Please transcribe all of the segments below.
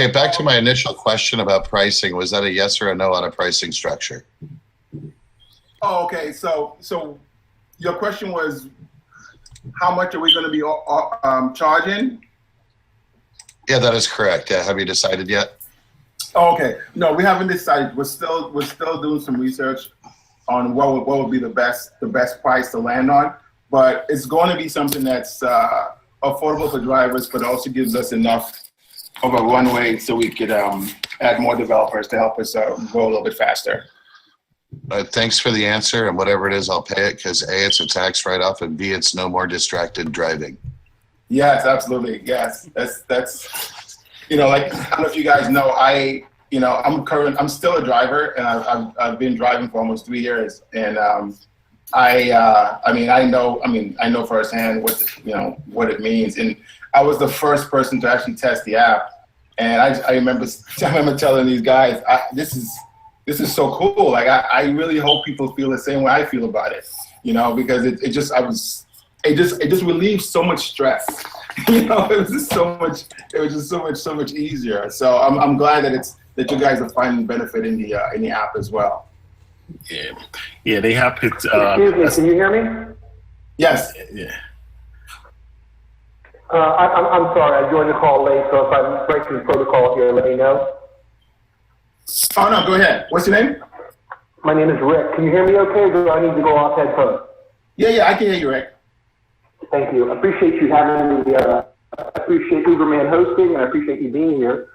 Okay, back to my initial question about pricing. Was that a yes or a no on a pricing structure? Oh, okay. So your question was, how much are we going to be charging? Yeah, that is correct. Yeah, have you decided yet? Oh, okay. No, we haven't decided. We're still doing some research on what would be the best price to land on. But it's going to be something that's affordable for drivers, but also gives us enough of a runway so we could add more developers to help us grow a little bit faster. Thanks for the answer, and whatever it is, I'll pay it because A, it's a tax write-off, and B, it's no more distracted driving. Yes, absolutely. Yes, that's like, I don't know if you guys know, I'm still a driver, and I've been driving for almost 3 years, and I know firsthand what it means, and I was the first person to actually test the app, and I remember telling these guys, this is so cool. Like I really hope people feel the same way I feel about it, because it just relieves so much stress. It was just so much easier. So I'm glad that you guys are finding benefit in the app as well. Yeah, they have it. Excuse me, can you hear me? Yes. Yeah. I'm sorry, I joined the call late, so if I'm breaking protocol here, let me know. Oh, no, go ahead. What's your name? My name is Rick. Can you hear me okay, or do I need to go off headphones? Yeah, I can hear you, Rick. Thank you. I appreciate you having me. I appreciate Uberman hosting, and I appreciate you being here.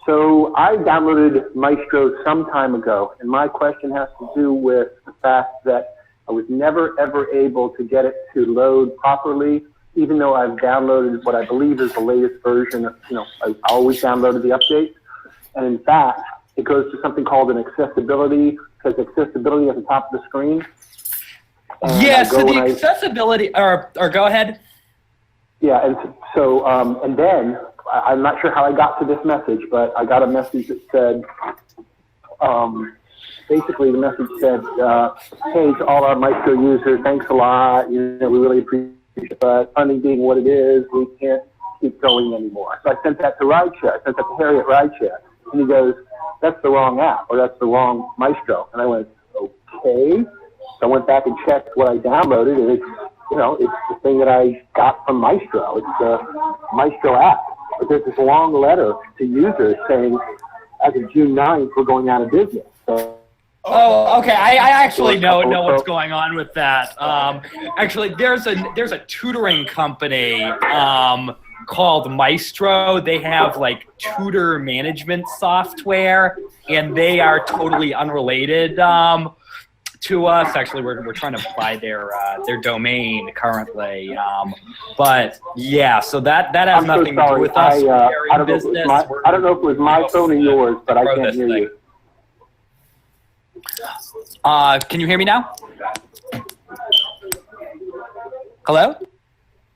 So I downloaded Mystro some time ago, and my question has to do with the fact that I was never, ever able to get it to load properly, even though I've downloaded what I believe is the latest version. I always downloaded the update. And in fact, it goes to something called an accessibility, because accessibility at the top of the screen. And yeah, so the accessibility, or go ahead. Yeah, and so, and then, I'm not sure how I got to this message, but I got a message that said, basically the message said, hey, to all our Mystro users, thanks a lot, we really appreciate it, but funding being what it is, we can't keep going anymore. So I sent that to Rideshare, I sent that to Harriet Rideshare, and he goes, that's the wrong app, or that's the wrong Mystro. And I went, okay. So I went back and checked what I downloaded, and it's the thing that I got from Mystro. It's the Mystro app. But there's this long letter to users saying, as of June 9th, we're going out of business. So, oh, okay. I actually know what's going on with that. Actually, there's a tutoring company called Mystro. They have like tutor management software, and they are totally unrelated to us. Actually, we're trying to buy their domain currently, but yeah, so that has nothing to do with us. I don't know if it was my phone or yours, but I can't hear you. Can you hear me now? Hello?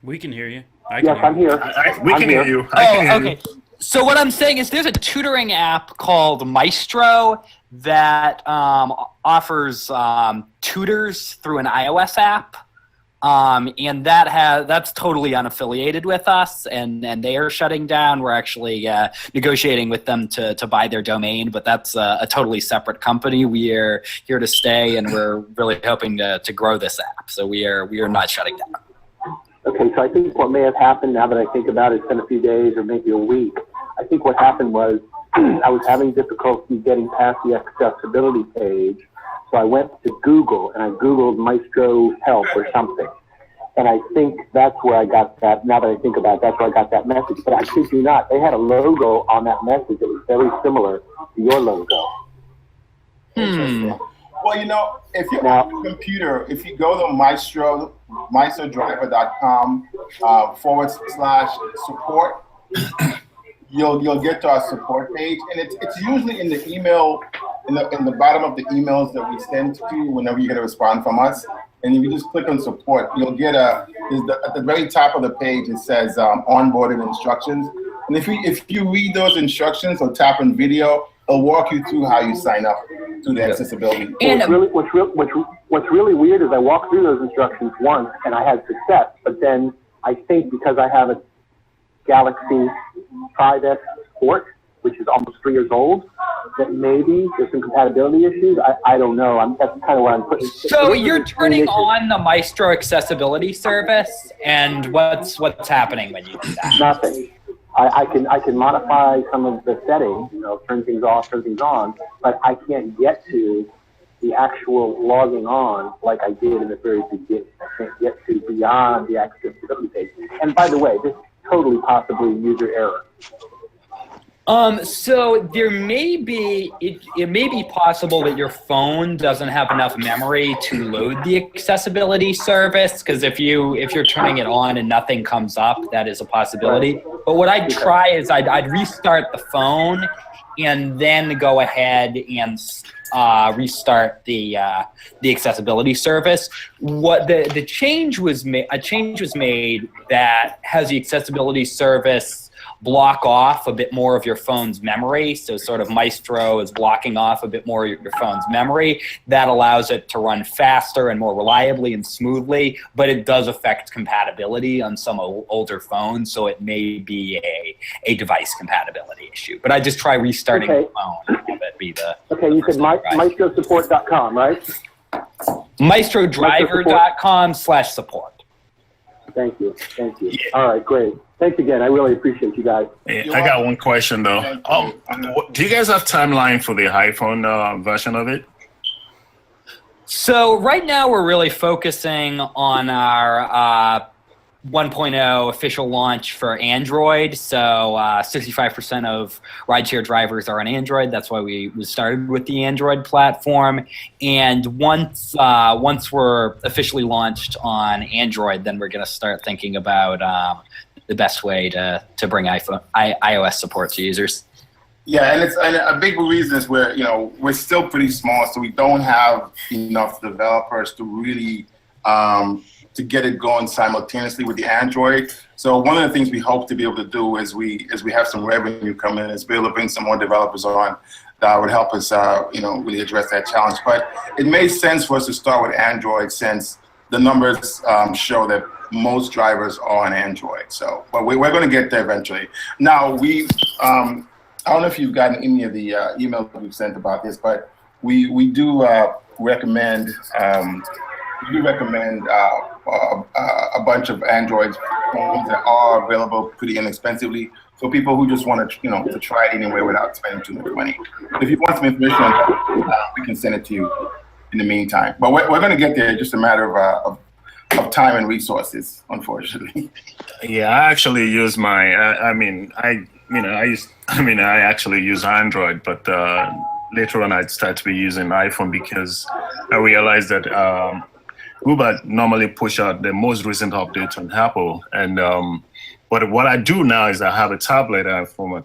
We can hear you. Yes, I'm here. We can hear you. Okay. So what I'm saying is there's a tutoring app called Mystro that offers tutors through an iOS app, and that's totally unaffiliated with us, and they are shutting down. We're actually negotiating with them to buy their domain, but that's a totally separate company. We are here to stay, and we're really hoping to grow this app. So we are not shutting down. Okay, so I think what may have happened, now that I think about it, it's been a few days or maybe a week. I think what happened was I was having difficulty getting past the accessibility page. So I went to Google and I Googled Mystro help or something. And I think that's where I got that, now that I think about it, that's where I got that message. But I kid you not, they had a logo on that message that was very similar to your logo. Well, if you're on your computer, if you go to mystrodriver.com/support, you'll get to our support page, and it's usually in the email, in the bottom of the emails that we send to you whenever you get a response from us. And if you just click on support, you'll get at the very top of the page it says onboarding instructions. And if you read those instructions or tap on video, it'll walk you through how you sign up to the accessibility. And what's really weird is I walked through those instructions once and I had success, but then I think because I have a Galaxy 5S Sport, which is almost 3 years old, that maybe there's some compatibility issues. I don't know. That's kind of what I'm putting. So you're turning on the Mystro accessibility service, and what's happening when you do that? Nothing. I can modify some of the settings, turn things off, turn things on, but I can't get to the actual logging on like I did in the very beginning. I can't get to beyond the accessibility page. And by the way, this is totally possibly user error. So there may be, it may be possible that your phone doesn't have enough memory to load the accessibility service, because if you're turning it on and nothing comes up, that is a possibility. But what I'd try is I'd restart the phone and then go ahead and restart the accessibility service. What the change was made, a change was made that has the accessibility service block off a bit more of your phone's memory. So sort of Mystro is blocking off a bit more of your phone's memory. That allows it to run faster and more reliably and smoothly, but it does affect compatibility on some older phones. So it may be a device compatibility issue, but I just try restarting the phone and have it be the. Okay, you said mystrosupport.com, right? Mystrodriver.com/support. Thank you. Yeah. All right, great. Thanks again. I really appreciate you guys. Yeah, I got one question though. Do you guys have timeline for the iPhone version of it? So right now we're really focusing on our 1.0 official launch for Android. So 65% of rideshare drivers are on Android. That's why we started with the Android platform. And once we're officially launched on Android, then we're going to start thinking about the best way to bring iOS support to users. Yeah, and a big reason is we're still pretty small, so we don't have enough developers to really to get it going simultaneously with the Android. So one of the things we hope to be able to do as we have some revenue come in is be able to bring some more developers on that would help us really address that challenge. But it made sense for us to start with Android since the numbers show that most drivers are on Android. So, but we're going to get there eventually. Now, I don't know if you've gotten any of the emails that we've sent about this, but we do recommend a bunch of Android phones that are available pretty inexpensively for people who just want to, to try it anyway without spending too much money. If you want some information on that, we can send it to you in the meantime. But we're going to get there. Just a matter of time and resources, unfortunately. Yeah, I actually use my. I actually use Android, but later on I started to be using iPhone because I realized that Uber normally push out the most recent update on Apple, and but what I do now is I have a tablet from I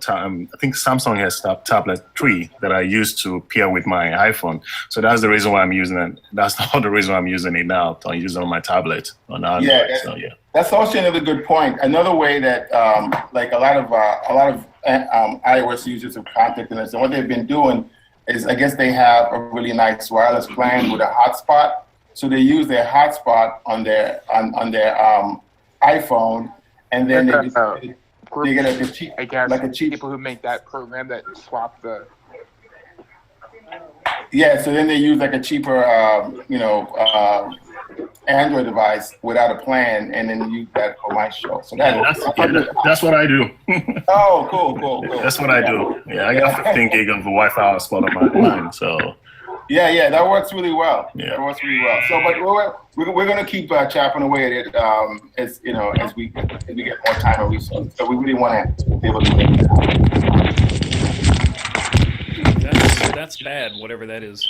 think Samsung has tablet 3 that I use to pair with my iPhone. So that's the reason why I'm using it. That's not the reason why I'm using it now. I use it on my tablet on Android. That's also another good point. Another way that like a lot of iOS users have contacted us, and what they've been doing is I guess they have a really nice wireless plan with a hotspot. So they use their hotspot on their iPhone, and then they get a cheap, people who make that program that swap the. Yeah, so then they use like a cheaper, Android device without a plan, and then use that for my show. So that's what I do. Oh, cool. That's what I do. Yeah, I got 15 gig of Wi-Fi hotspot on my line, so. Yeah, that works really well. Yeah. That works really well. So, but we're going to keep chopping away at it as we get more time and resources. So we really want to be able to make that happen. That's bad, whatever that is.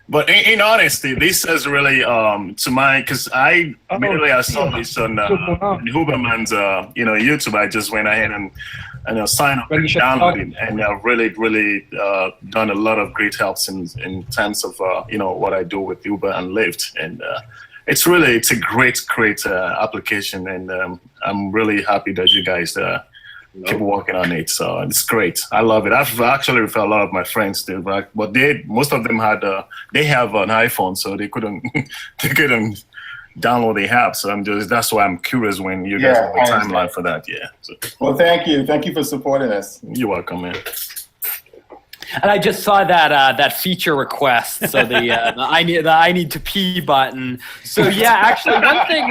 But in honesty, this is really because I immediately I saw this on Huberman's YouTube. I just went ahead and signed up and downloaded, and I've really done a lot of great helps in terms of what I do with Uber and Lyft, and it's a great application, and I'm really happy that you guys keep working on it. So it's great. I love it. I've actually referred a lot of my friends to, but most of them have an iPhone, so they couldn't download the app. So that's why I'm curious when you guys have a timeline for that. Yeah. So, well, thank you for supporting us. You're welcome, man. And I just saw that feature request, so the I need to pee button. So yeah, actually, one thing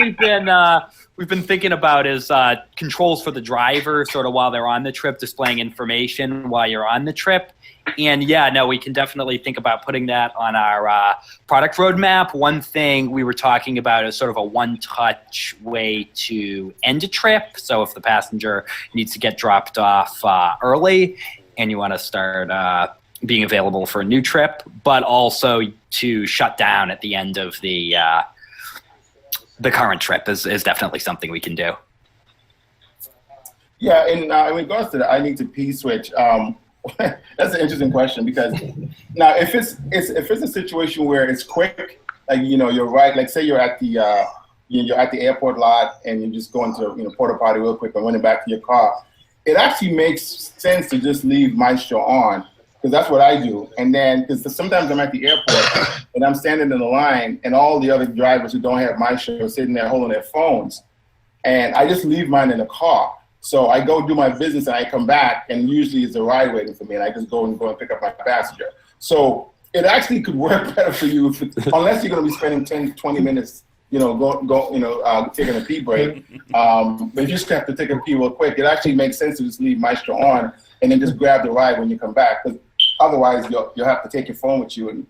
we've been thinking about is controls for the driver, sort of while they're on the trip, displaying information while you're on the trip. And yeah, no, we can definitely think about putting that on our product roadmap. One thing we were talking about is sort of a one-touch way to end a trip. So if the passenger needs to get dropped off early, and you want to start being available for a new trip, but also to shut down at the end of the current trip is definitely something we can do. Yeah, in regards to the I need to pee switch, that's an interesting question, because now if it's a situation where it's quick, like you're right, like say you're at the airport lot and you're just going to porta potty real quick and running back to your car, it actually makes sense to just leave Mystro on, because that's what I do. And then, because sometimes I'm at the airport and I'm standing in the line and all the other drivers who don't have Mystro are sitting there holding their phones, and I just leave mine in the car. So I go do my business and I come back, and usually it's a ride waiting for me, and I just go and pick up my passenger. So it actually could work better for you unless you're going to be spending 10, 20 minutes taking a pee break. But you just have to take a pee real quick. It actually makes sense to just leave Mystro on and then just grab the ride when you come back, because otherwise you'll have to take your phone with you, and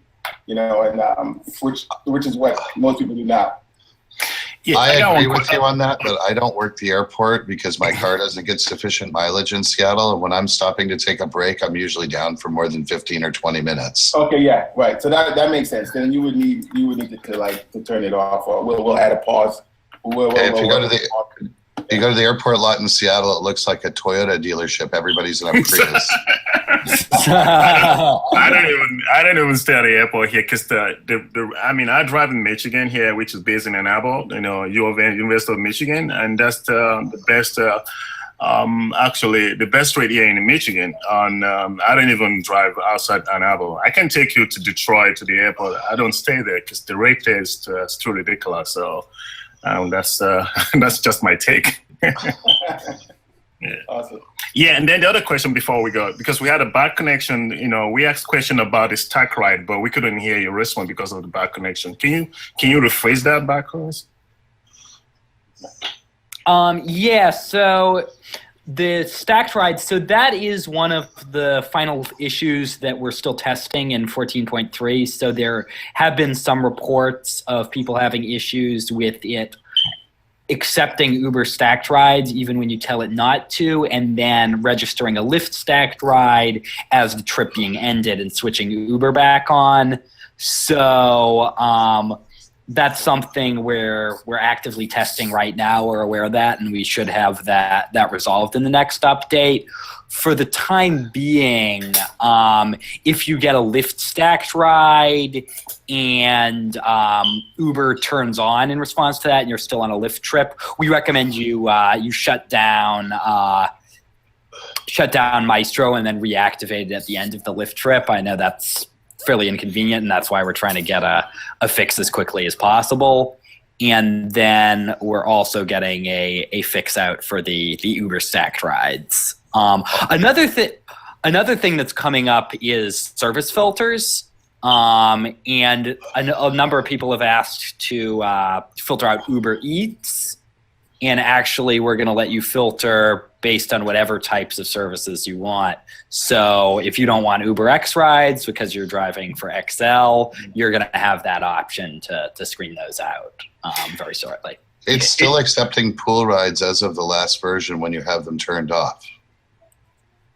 which is what most people do now. Yeah, I agree with you on that, but I don't work the airport because my car doesn't get sufficient mileage in Seattle. And when I'm stopping to take a break, I'm usually down for more than 15 or 20 minutes. Okay, yeah, right. So that makes sense. Then you would need to turn it off, or we'll add a pause. If you go to the airport lot in Seattle, it looks like a Toyota dealership. Everybody's in a Prius. I don't even stay at the airport here, because I drive in Michigan here, which is based in Ann Arbor, U of M, University of Michigan, and that's the best. Actually, the best rate here in Michigan. I don't even drive outside Ann Arbor. I can take you to Detroit to the airport. I don't stay there because the rate there is too ridiculous. So that's just my take. Yeah. Awesome. Yeah, and then the other question before we go, because we had a bad connection, we asked a question about the stack ride, but we couldn't hear your response because of the bad connection. Can you rephrase that back for us? Yeah, so the stacked ride, so that is one of the final issues that we're still testing in 14.3. So there have been some reports of people having issues with it accepting Uber stacked rides even when you tell it not to, and then registering a Lyft stacked ride as the trip being ended and switching Uber back on. So that's something we're actively testing right now. We're aware of that, and we should have that resolved in the next update. For the time being, if you get a Lyft stacked ride and Uber turns on in response to that and you're still on a Lyft trip, we recommend you shut down Mystro and then reactivate it at the end of the Lyft trip. I know that's fairly inconvenient, and that's why we're trying to get a fix as quickly as possible. And then we're also getting a fix out for the Uber stacked rides. Another thing that's coming up is service filters. And a number of people have asked to filter out Uber Eats. And actually, we're going to let you filter based on whatever types of services you want. So if you don't want Uber X rides because you're driving for XL, you're going to have that option to screen those out very shortly. It's still accepting pool rides as of the last version when you have them turned off.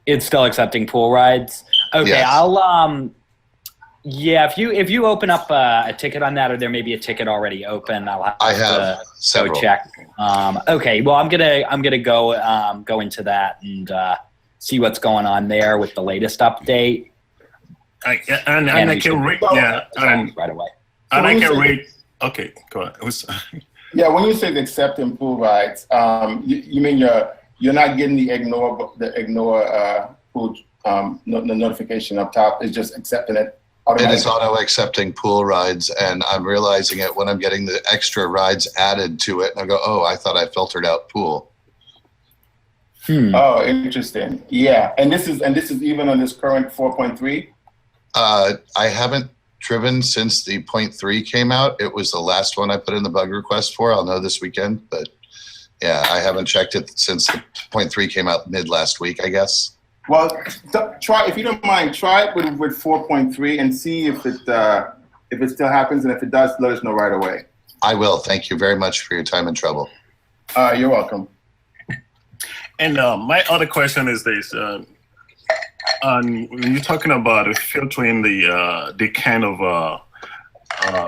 It's still accepting pool rides? Okay, yes. I'll if you open up a ticket on that, or there may be a ticket already open, I have to go check. Okay, well I'm gonna go into that and see what's going on there with the latest update. I can read right away. And I can read. Okay, go on. Yeah, when you say accepting pool rides, you mean you're not getting the ignore pool the notification up top. It's just accepting it. It is auto accepting pool rides, and I'm realizing it when I'm getting the extra rides added to it, and I go, oh, I thought I filtered out pool. Oh, interesting. Yeah, and this is even on this current 4.3. I haven't driven since the 0.3 came out. It was the last one I put in the bug request for. I'll know this weekend, but yeah, I haven't checked it since the 0.3 came out mid last week, I guess. Well, try, if you don't mind, try it with 4.3 and see if it still happens, and if it does, let us know right away. I will. Thank you very much for your time and trouble. You're welcome. And my other question is this: when you're talking about filtering the kind of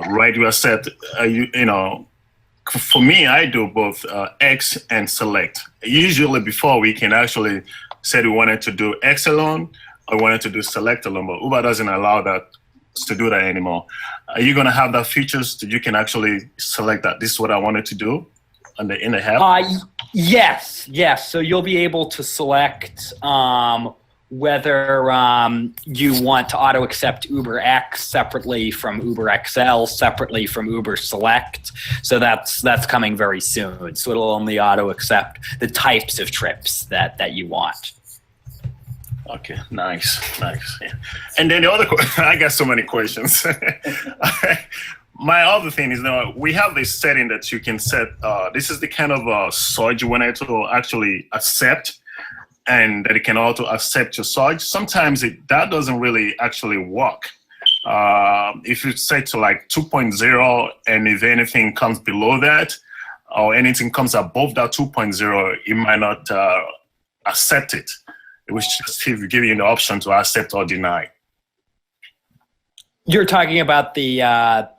right you accept, for me, I do both X and select. Usually, before we can actually said we wanted to do X alone or wanted to do select alone, but Uber doesn't allow that to do that anymore. Are you going to have that features that you can actually select that this is what I wanted to do in the app? Yes. So you'll be able to select whether you want to auto accept Uber X separately from Uber XL, separately from Uber Select. So that's coming very soon. So it'll only auto accept the types of trips that you want. Okay, nice. Yeah. And then the other, I got so many questions. My other thing is now we have this setting that you can set. This is the kind of surge you want to actually accept, and that it can also accept your surge. Sometimes that doesn't really actually work. If you set to like 2.0, and if anything comes below that, or anything comes above that 2.0, it might not accept it. It was just give you the option to accept or deny. You're talking about the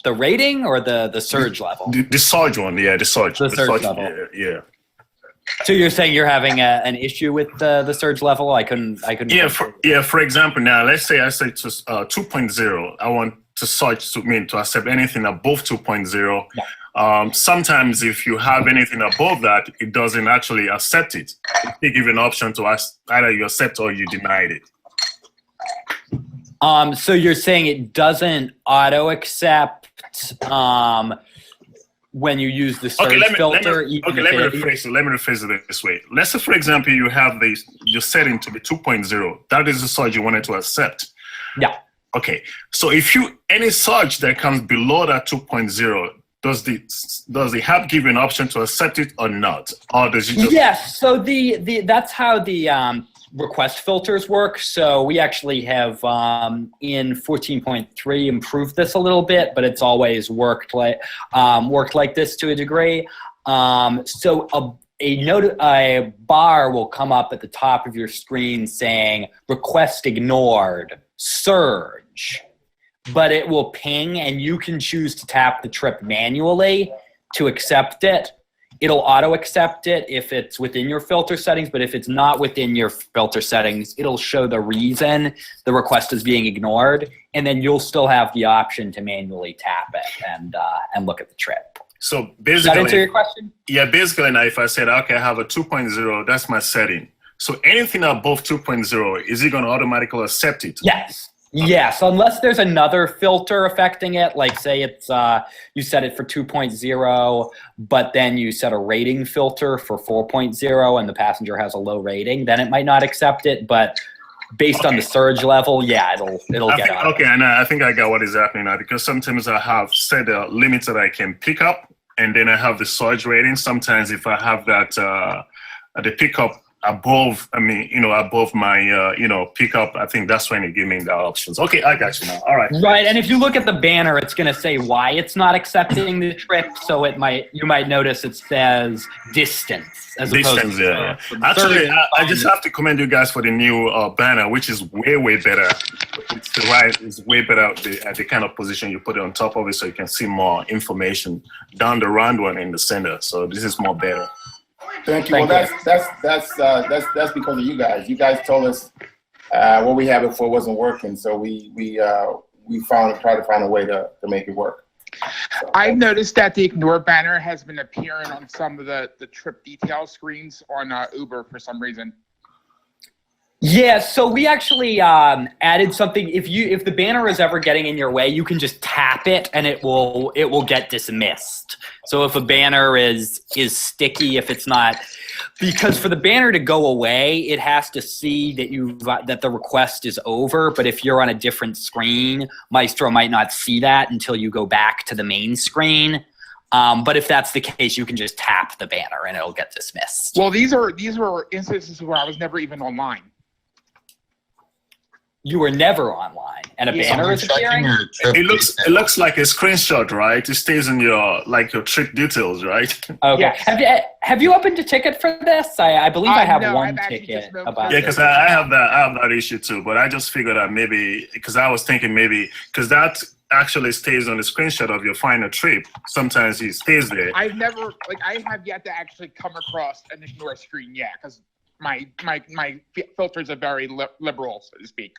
rating or the surge level? The surge one, yeah, the surge. The surge level. Yeah. So you're saying you're having an issue with the surge level? I couldn't. Yeah. For example, now let's say I say to 2.0, I want to surge to accept anything above 2.0. Yeah. Sometimes if you have anything above that, it doesn't actually accept it. They give you an option to either you accept or you denied it. So you're saying it doesn't auto accept when you use the surge filter? Let me rephrase it this way. Let's say, for example, you have your setting to be 2.0. That is the surge you wanted to accept. Yeah. Okay. So if any surge that comes below that 2.0, does the app give you an option to accept it or not? Or does it just... Yes. So that's how the request filters work. So we actually have in 14.3 improved this a little bit, but it's always worked like this to a degree. So a bar will come up at the top of your screen saying request ignored, surge, but it will ping and you can choose to tap the trip manually to accept it. It'll auto accept it if it's within your filter settings, but if it's not within your filter settings, it'll show the reason the request is being ignored, and then you'll still have the option to manually tap it and look at the trip. So basically, does that answer your question? Yeah, basically now if I said, okay, I have a 2.0, that's my setting. So anything above 2.0, is it going to automatically accept it? Yes. Yes, unless there's another filter affecting it, like say it's you set it for 2.0, but then you set a rating filter for 4.0 and the passenger has a low rating, then it might not accept it. But based on the surge level, yeah, it'll get out. Okay, and I think I got what is happening now, because sometimes I have set a limit that I can pick up, and then I have the surge rating. Sometimes if I have that the pickup above my pickup, I think that's when it gives me the options. Okay, I got you now. All right. Right, and if you look at the banner, it's going to say why it's not accepting the trip. So you might notice it says distance as opposed to yeah. Actually, I just have to commend you guys for the new banner, which is way better. It's way better at the kind of position you put it on top of it, so you can see more information down the round one in the center. So this is more better. Thank you. Well, that's because of you guys. You guys told us what we had before wasn't working, so we tried to find a way to make it work. So, I've noticed that the ignore banner has been appearing on some of the trip detail screens on Uber for some reason. Yeah, so we actually added something. If the banner is ever getting in your way, you can just tap it and it will get dismissed. So if a banner is sticky, if it's not, because for the banner to go away, it has to see that the request is over. But if you're on a different screen, Mystro might not see that until you go back to the main screen. But if that's the case, you can just tap the banner and it'll get dismissed. Well, these were instances where I was never even online. You were never online, and a banner is appearing. It looks like a screenshot, right? It stays in your trip details, right? Okay. Yes. Have you opened a ticket for this? I believe I have one ticket about. Yeah, because I have that issue too. But I just figured out maybe because I was thinking maybe because that actually stays on the screenshot of your final trip. Sometimes it stays there. I have yet to actually come across an ignore screen yet because my filters are very liberal, so to speak.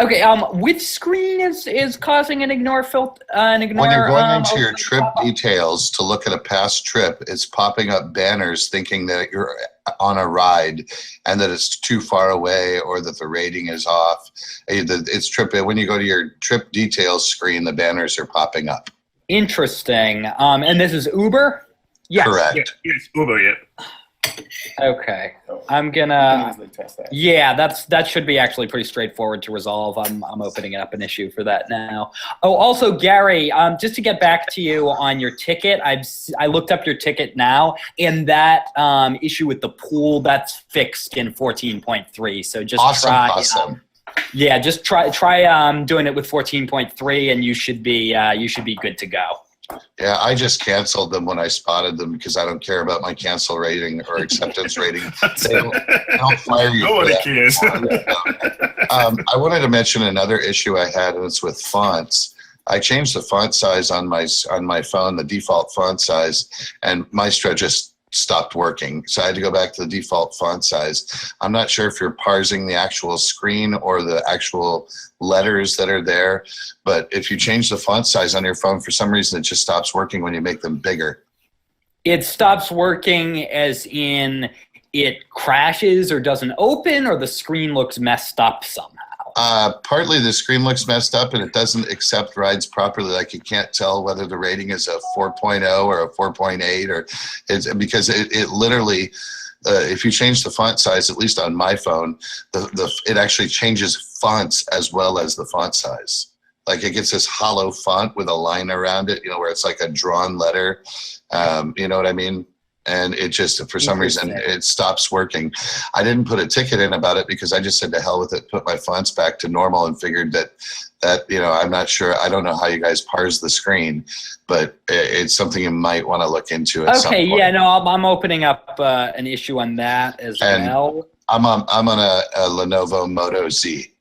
Okay, which screen is causing an ignore filter? When you're going into your trip details to look at a past trip, it's popping up banners thinking that you're on a ride and that it's too far away or that the rating is off. When you go to your trip details screen, the banners are popping up. Interesting. And this is Uber? Yes. Correct. Yes, Uber, yeah. Okay. I'm You gonna. can easily test that. Yeah, that should be actually pretty straightforward to resolve. I'm opening up an issue for that now. Oh, also Gary, just to get back to you on your ticket, I looked up your ticket now, and that issue with the pool that's fixed in 14.3. So just Awesome. Yeah, just try doing it with 14.3, and you should be good to go. Yeah, I just canceled them when I spotted them because I don't care about my cancel rating or acceptance rating. They don't fire you. Nobody cares. I wanted to mention another issue I had, and it's with fonts. I changed the font size on my phone, the default font size, and Mystro just stopped working. So I had to go back to the default font size. I'm not sure if you're parsing the actual screen or the actual letters that are there, but if you change the font size on your phone, for some reason, it just stops working when you make them bigger. It stops working as in it crashes or doesn't open, or the screen looks messed up somehow. Partly the screen looks messed up and it doesn't accept rides properly. Like you can't tell whether the rating is a 4.0 or a 4.8 or it's because it literally, if you change the font size, at least on my phone, it actually changes fonts as well as the font size. Like it gets this hollow font with a line around it, where it's like a drawn letter. You know what I mean? And it just, for some reason, it stops working. I didn't put a ticket in about it because I just said to hell with it, put my fonts back to normal and figured that I'm not sure. I don't know how you guys parse the screen, but it's something you might want to look into at some point. Okay, yeah, no, I'm opening up an issue on that as well. I'm on a Lenovo Moto Z.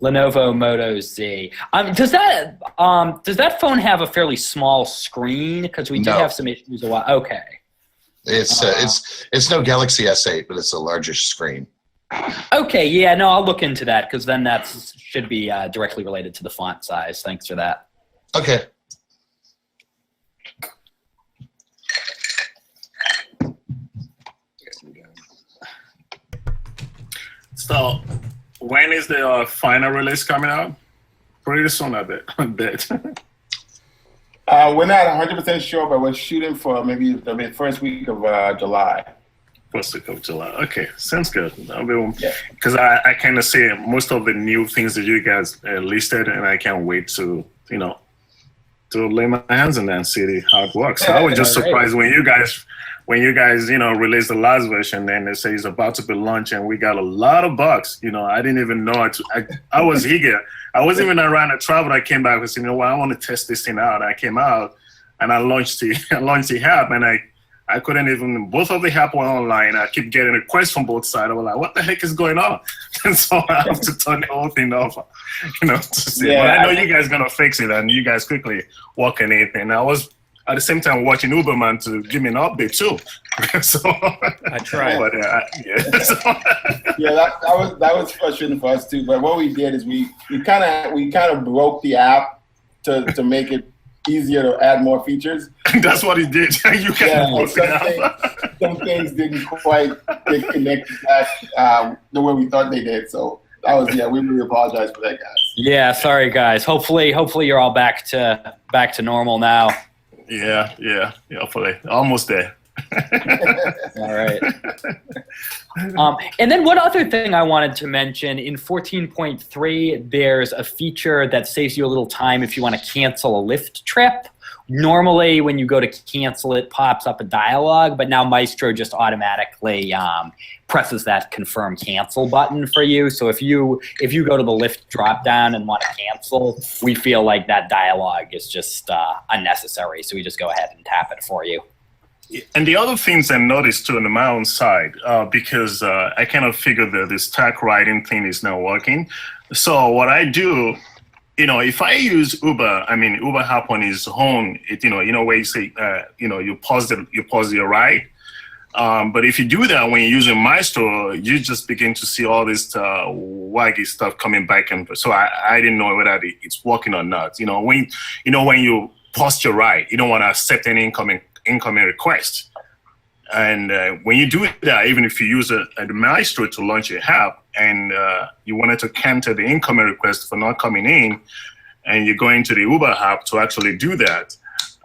Lenovo Moto Z. Does that phone have a fairly small screen? Because we did have some issues a while. Okay. It's no Galaxy S8, but it's a larger screen. Okay, yeah, no, I'll look into that because then that should be directly related to the font size. Thanks for that. Okay. So, when is the final release coming out? Pretty soon, I bet. We're not 100% sure, but we're shooting for maybe the first week of July. First week of July. Okay, sounds good. Because I kind of see most of the new things that you guys listed, and I can't wait to lay my hands on that and see how it works. So I was just surprised when you guys released the last version, and they say it's about to be launched, and we got a lot of bugs. I didn't even know it. I was eager. I wasn't even around to travel. I came back and said, I want to test this thing out. I came out and I launched the app, and I couldn't even, both of the app were online. I keep getting requests from both sides. I was like, what the heck is going on? And so I have to turn the whole thing off, to see. Yeah, but I know you guys going to fix it, and you guys quickly work on it. And I was at the same time watching Uberman to give me an update too. So I tried. But that was frustrating for us too. But what we did is we kind of broke the app to make it easier to add more features. That's what he did. You can some things didn't quite get connected back the way we thought they did. So that was, we really apologize for that, guys. Yeah, sorry guys. Hopefully you're all back to normal now. Yeah, hopefully. Almost there. All right. And then one other thing I wanted to mention, in 14.3, there's a feature that saves you a little time if you want to cancel a Lyft trip. Normally, when you go to cancel, it pops up a dialog, but now Mystro just automatically presses that confirm cancel button for you. So if you go to the Lyft dropdown and want to cancel, we feel like that dialog is just unnecessary. So we just go ahead and tap it for you. And the other things I noticed too on my own side, because I kind of figured that this tag writing thing is not working. So what I do, if I use Uber app on its own, where you say, you pause your ride. But if you do that when you're using Mystro, you just begin to see all this waggy stuff coming back. And so I didn't know whether it's working or not. When you pause your ride, you don't want to accept any incoming request. And when you do that, even if you use a Mystro to launch your app and you wanted to counter the incoming request for not coming in, and you go into the Uber app to actually do that,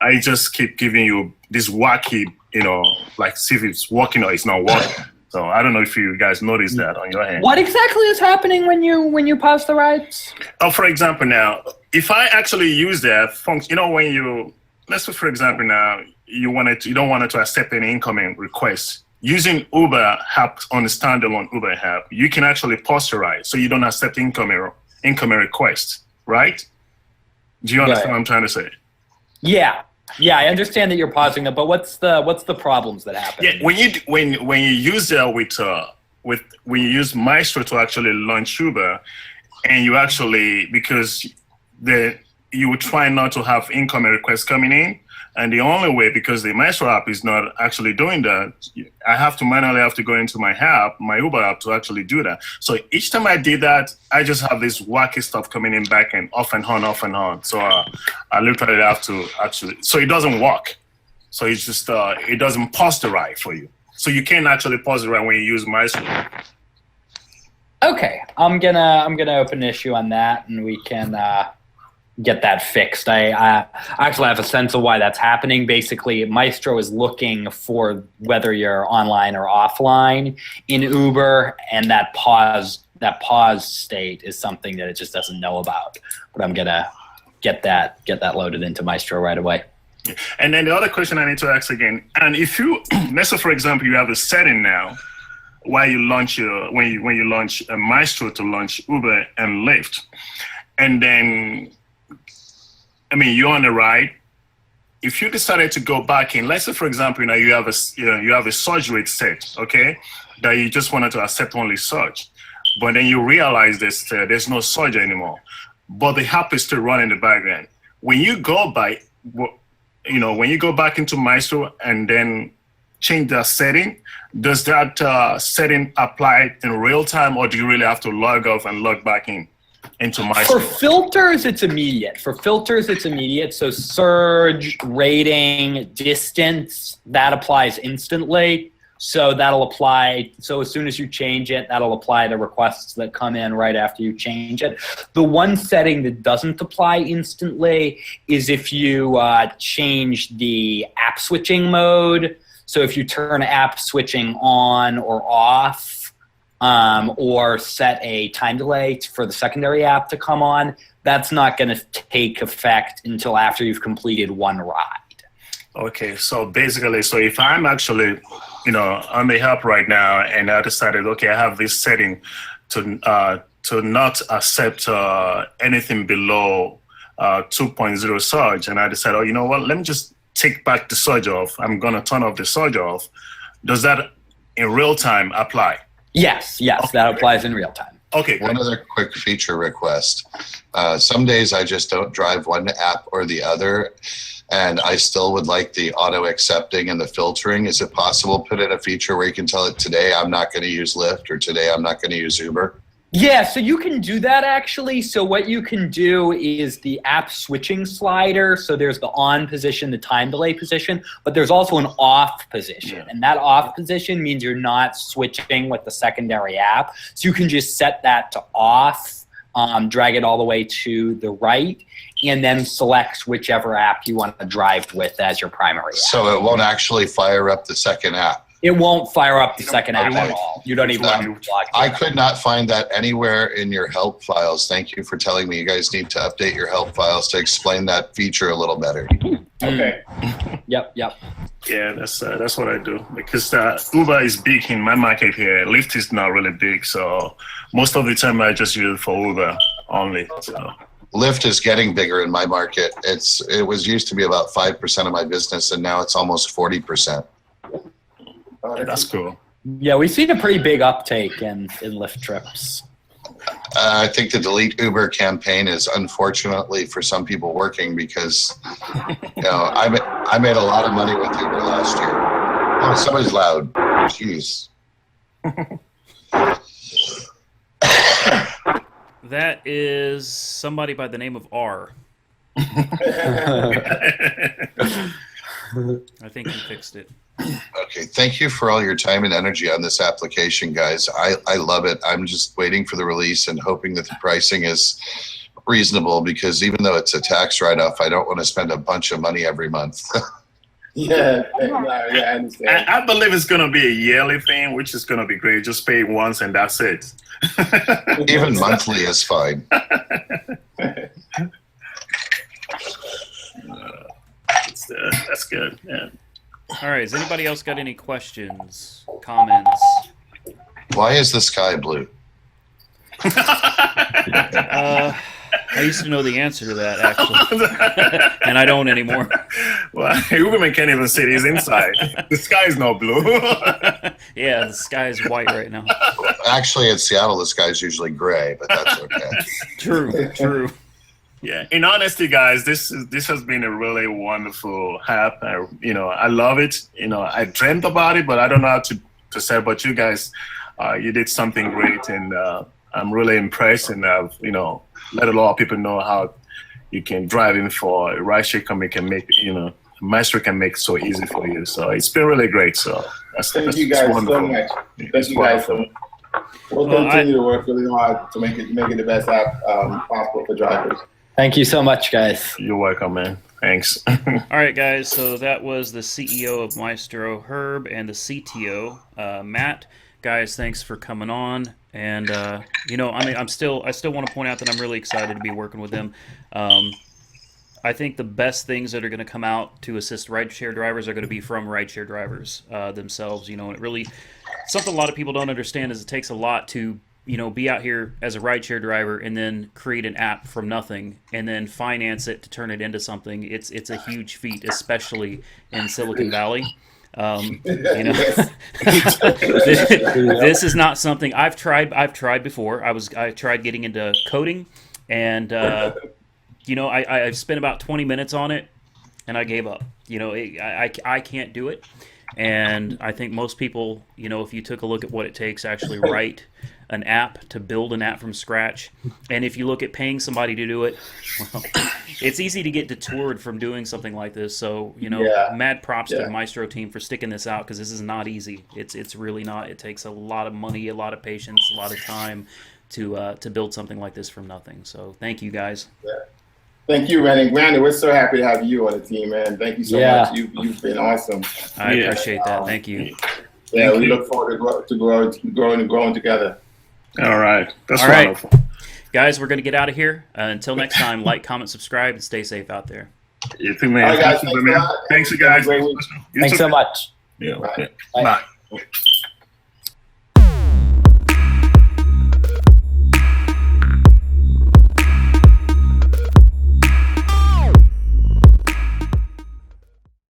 I just keep giving you this wacky, see if it's working or it's not working. So I don't know if you guys noticed that on your end. What exactly is happening when you pause the rides? For example, now, if I actually use that function, when you, let's say for example now, you don't want it to accept any incoming requests. Using Uber app on the standalone Uber app, you can actually pause your ride, so you don't accept incoming requests, right? Do you understand what I'm trying to say? Yeah, I understand that you're pausing them, but what's the problems that happen? Yeah, when you use that when you use Mystro to actually launch Uber, and you actually, because you would try not to have incoming requests coming in. And the only way, because the Mystro app is not actually doing that, I have to manually go into my app, my Uber app, to actually do that. So each time I did that, I just have this wacky stuff coming in back and off and on. So I literally have to so it doesn't work. So it's just, it doesn't pause the ride for you. So you can't actually pause the ride when you use Mystro. Okay, I'm gonna open an issue on that, and we can get that fixed. I actually have a sense of why that's happening. Basically, Mystro is looking for whether you're online or offline in Uber, and that pause state is something that it just doesn't know about. But I'm gonna get that loaded into Mystro right away. And then the other question I need to ask again, and if you, let's say for example, you have a setting now while you launch when you launch a Mystro to launch Uber and Lyft, and then you're on the ride. If you decided to go back in, let's say for example, you have a surge rate set, okay, that you just wanted to accept only surge, but then you realize there's no surge anymore, but the app is still running in the background. When you go back into Mystro and then change that setting, does that setting apply in real time, or do you really have to log off and log back in into Mystro? For filters, it's immediate. So surge, rating, distance, that applies instantly. So that'll apply. So as soon as you change it, that'll apply to requests that come in right after you change it. The one setting that doesn't apply instantly is if you change the app switching mode. So if you turn app switching on or off, or set a time delay for the secondary app to come on, that's not going to take effect until after you've completed one ride. Okay, so basically, if I'm actually, on the app right now, and I decided, okay, I have this setting to not accept anything below 2.0 surge, and I decided, oh, you know what? Let me just take back the surge off. I'm going to turn off the surge off. Does that in real time apply? Yes, okay. That applies in real time. Okay. One other quick feature request. Some days I just don't drive one app or the other, and I still would like the auto accepting and the filtering. Is it possible to put in a feature where you can tell it today I'm not going to use Lyft or today I'm not going to use Uber? Yeah, so you can do that actually. So what you can do is the app switching slider. So there's the on position, the time delay position, but there's also an off position. And that off position means you're not switching with the secondary app. So you can just set that to off, drag it all the way to the right, and then select whichever app you want to drive with as your primary app. So it won't actually fire up the second app. It won't fire up the second app at all. You don't even want to log in. I could not find that anywhere in your help files. Thank you for telling me. You guys need to update your help files to explain that feature a little better. Okay. Yep. Yeah, that's what I do, because Uber is big in my market here. Lyft is not really big, so most of the time I just use it for Uber only. So. Lyft is getting bigger in my market. It was used to be about 5% of my business, and now it's almost 40%. Yeah, that's cool. Yeah, we've seen a pretty big uptake in Lyft trips. I think the delete Uber campaign is unfortunately for some people working, because I made a lot of money with Uber last year. Oh, somebody's loud. Jeez. That is somebody by the name of R. I think he fixed it. Okay, thank you for all your time and energy on this application, guys. I love it. I'm just waiting for the release and hoping that the pricing is reasonable, because even though it's a tax write-off, I don't want to spend a bunch of money every month. Yeah, I understand. I believe it's going to be a yearly thing, which is going to be great. Just pay it once and that's it. Even monthly is fine. That's good. Yeah. All right. Has anybody else got any questions, comments? Why is the sky blue? I used to know the answer to that, actually, and I don't anymore. Well, Uberman can't even see his inside. The sky is not blue. Yeah, the sky is white right now. Actually, in Seattle, the sky's usually gray, but that's okay. True. Yeah. In honesty, guys, this has been a really wonderful app. I love it. I dreamt about it, but I don't know how to say. But you guys, you did something great, and I'm really impressed. And let a lot of people know how you can drive in for a rideshare company can make Mystro can make so easy for you. So it's been really great. So thank you guys so much. Thank you guys so much. We'll continue to work really hard to make it the best app possible for drivers. Thank you so much, guys. You're welcome, man. Thanks. All right, guys. So that was the CEO of Mystro, Herb, and the CTO, Matt. Guys, thanks for coming on. And I still want to point out that I'm really excited to be working with them. I think the best things that are going to come out to assist rideshare drivers are going to be from rideshare drivers themselves. And it really, something a lot of people don't understand is it takes a lot to be out here as a rideshare driver and then create an app from nothing and then finance it to turn it into something. It's a huge feat, especially in Silicon Valley. This is not something I've tried before. I tried getting into coding, and I've spent about 20 minutes on it, and I gave up. I can't do it, and I think most people, if you took a look at what it takes to actually write an app, to build an app from scratch, and if you look at paying somebody to do it, well, it's easy to get detoured from doing something like this. So, mad props to the Mystro team for sticking this out, because this is not easy. It's really not. It takes a lot of money, a lot of patience, a lot of time to build something like this from nothing. So thank you, guys. Yeah. Thank you, Randy. Randy, we're so happy to have you on the team, man. Thank you so much. You've been awesome. I appreciate that. Thank you. Yeah, we look forward to growing together. All right. That's all wonderful. Right. Guys, we're going to get out of here. Until next time, like, comment, subscribe, and stay safe out there. You too, man. All right, guys, thanks, you guys. Have a great week. Thanks so much. Yeah. Bye. Bye.